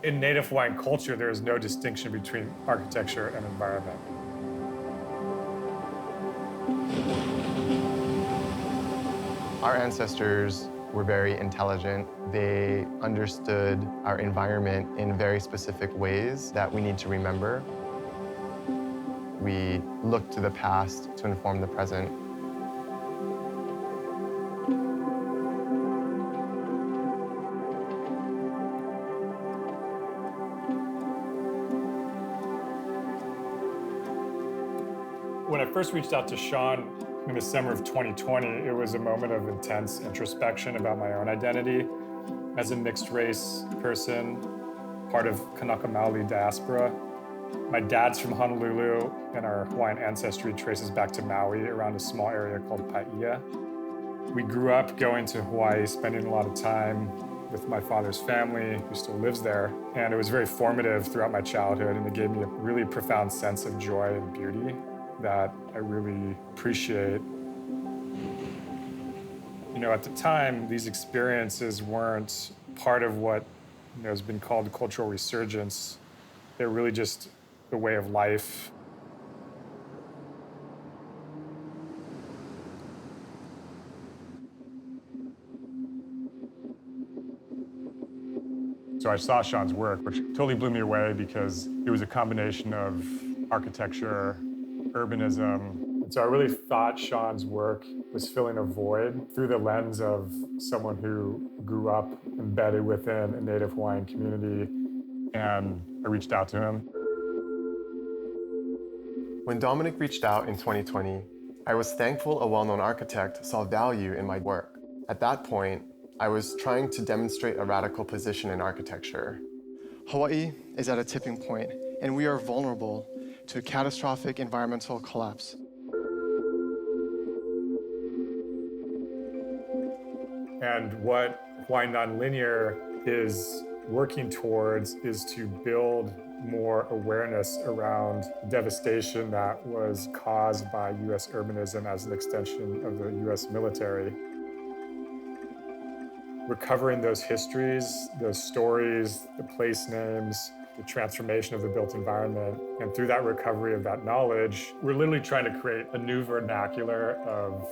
In Native Hawaiian culture, there is no distinction between architecture and environment. Our ancestors were very intelligent. They understood our environment in very specific ways that we need to remember. We look to the past to inform the present. When I first reached out to Sean in the summer of 2020, it was a moment of intense introspection about my own identity as a mixed-race person, part of Kanaka Maoli diaspora. My dad's from Honolulu, and our Hawaiian ancestry traces back to Maui around a small area called Paia. We grew up going to Hawaii, spending a lot of time with my father's family, who still lives there, and it was very formative throughout my childhood, and it gave me a really profound sense of joy and beauty that I really appreciate. You know, at the time, these experiences weren't part of what has been called cultural resurgence. They're really just a way of life. So I saw Sean's work, which totally blew me away because it was a combination of architecture, urbanism. And so I really thought Sean's work was filling a void through the lens of someone who grew up embedded within a Native Hawaiian community, and I reached out to him. When Dominic reached out in 2020, I was thankful a well-known architect saw value in my work. At that point, I was trying to demonstrate a radical position in architecture. Hawaii is at a tipping point, and we are vulnerable to a catastrophic environmental collapse. And what Hawaiian Non-Linear is working towards is to build more awareness around devastation that was caused by U.S. urbanism as an extension of the U.S. military. Recovering those histories, those stories, the place names, the transformation of the built environment, and through that recovery of that knowledge, we're literally trying to create a new vernacular of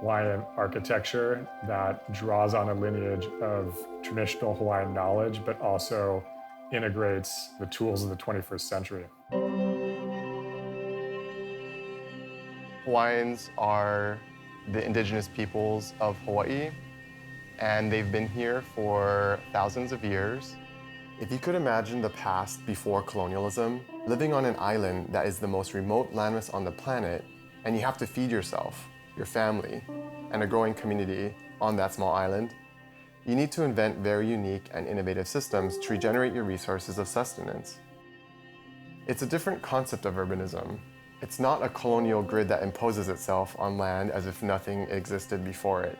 Hawaiian architecture that draws on a lineage of traditional Hawaiian knowledge, but also integrates the tools of the 21st century. Hawaiians are the indigenous peoples of Hawaii, and they've been here for thousands of years. If you could imagine the past before colonialism, living on an island that is the most remote landmass on the planet, and you have to feed yourself, your family, and a growing community on that small island, you need to invent very unique and innovative systems to regenerate your resources of sustenance. It's a different concept of urbanism. It's not a colonial grid that imposes itself on land as if nothing existed before it.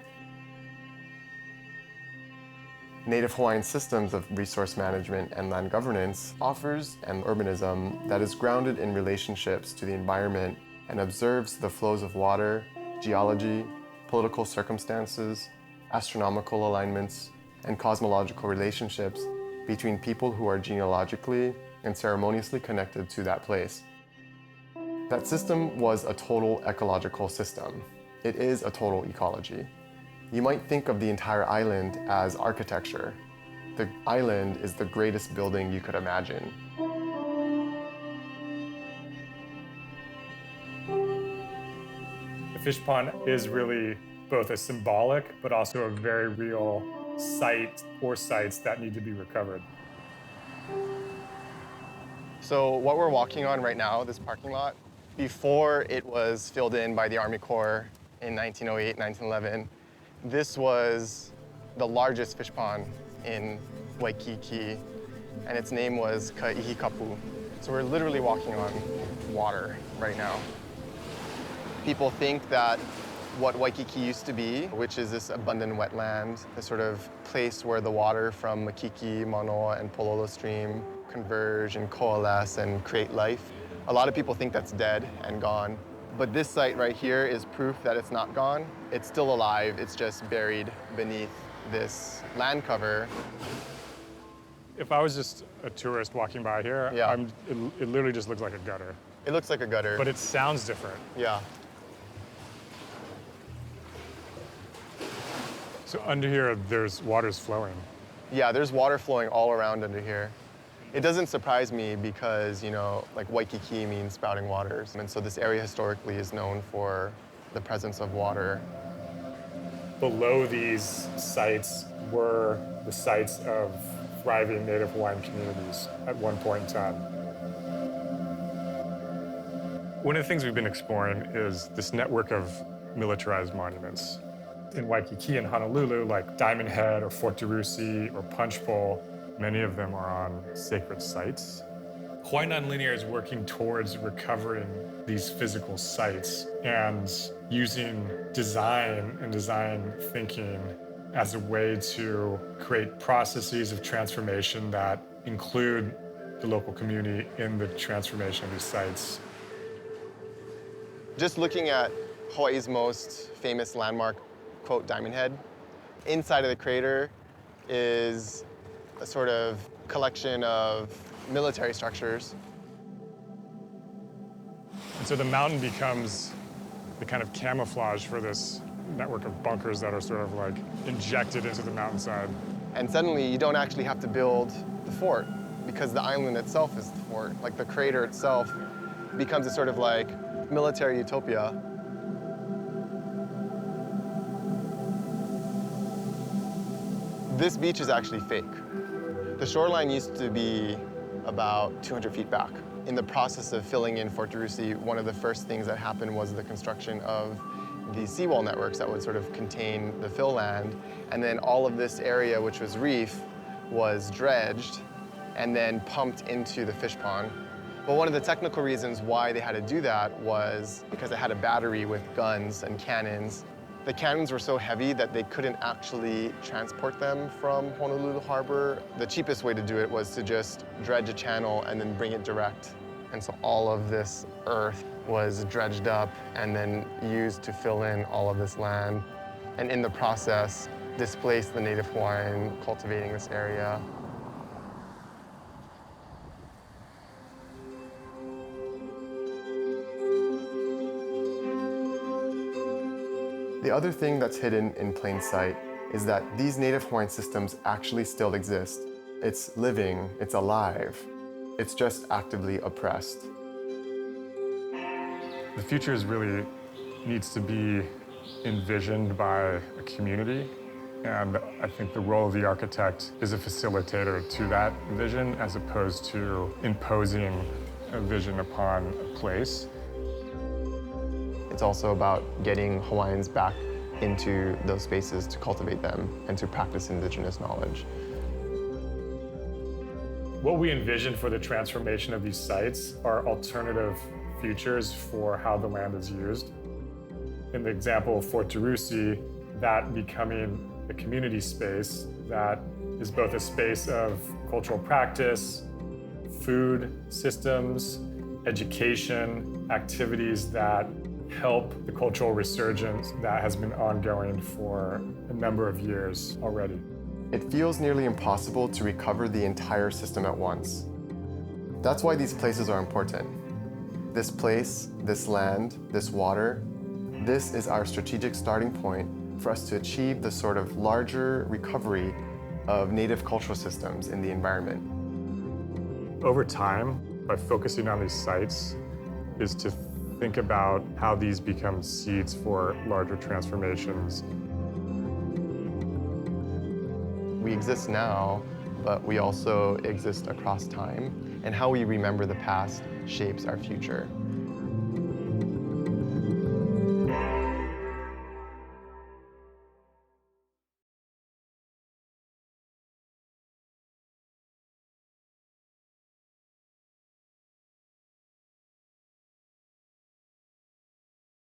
Native Hawaiian systems of resource management and land governance offers an urbanism that is grounded in relationships to the environment and observes the flows of water, geology, political circumstances, astronomical alignments, and cosmological relationships between people who are genealogically and ceremoniously connected to that place. That system was a total ecological system. It is a total ecology. You might think of the entire island as architecture. The island is the greatest building you could imagine. The fish pond is really both a symbolic, but also a very real site or sites that need to be recovered. So what we're walking on right now, this parking lot, before it was filled in by the Army Corps in 1908, 1911, this was the largest fish pond in Waikiki, and its name was Ka'ihikapu. So we're literally walking on water right now. People think that what Waikiki used to be, which is this abundant wetland, the sort of place where the water from Makiki, Manoa, and Pololo Stream converge and coalesce and create life. A lot of people think that's dead and gone. But this site right here is proof that it's not gone. It's still alive, it's just buried beneath this land cover. If I was just a tourist walking by here, Yeah. it literally just looks like a gutter. It looks like a gutter. But it sounds different. Yeah. So under here, water's flowing. Yeah, there's water flowing all around under here. It doesn't surprise me because, like Waikiki means spouting waters. And so this area historically is known for the presence of water. Below these sites were the sites of thriving Native Hawaiian communities at one point in time. One of the things we've been exploring is this network of militarized monuments. In Waikiki and Honolulu, like Diamond Head or Fort DeRussy or Punchbowl, many of them are on sacred sites. Hawaiian Non-Linear is working towards recovering these physical sites and using design and design thinking as a way to create processes of transformation that include the local community in the transformation of these sites. Just looking at Hawaii's most famous landmark, quote, Diamond Head, inside of the crater is a sort of collection of military structures. And so the mountain becomes the kind of camouflage for this network of bunkers that are sort of like injected into the mountainside. And suddenly you don't actually have to build the fort because the island itself is the fort. Like the crater itself becomes a sort of like military utopia. This beach is actually fake. The shoreline used to be about 200 feet back. In the process of filling in Fort DeRussy, one of the first things that happened was the construction of the seawall networks that would sort of contain the fill land. And then all of this area, which was reef, was dredged and then pumped into the fish pond. But one of the technical reasons why they had to do that was because it had a battery with guns and cannons. The cannons were so heavy that they couldn't actually transport them from Honolulu Harbor. The cheapest way to do it was to just dredge a channel and then bring it direct. And so all of this earth was dredged up and then used to fill in all of this land. And in the process, displace the native Hawaiian cultivating this area. The other thing that's hidden in plain sight is that these native Hawaiian systems actually still exist. It's living, it's alive. It's just actively oppressed. The future really needs to be envisioned by a community. And I think the role of the architect is a facilitator to that vision as opposed to imposing a vision upon a place. It's also about getting Hawaiians back into those spaces to cultivate them and to practice indigenous knowledge. What we envision for the transformation of these sites are alternative futures for how the land is used. In the example of Fort DeRussy, that becoming a community space that is both a space of cultural practice, food systems, education, activities that help the cultural resurgence that has been ongoing for a number of years already. It feels nearly impossible to recover the entire system at once. That's why these places are important. This place, this land, this water, this is our strategic starting point for us to achieve the sort of larger recovery of native cultural systems in the environment. Over time, by focusing on these sites, is to think about how these become seeds for larger transformations. We exist now, but we also exist across time, and how we remember the past shapes our future.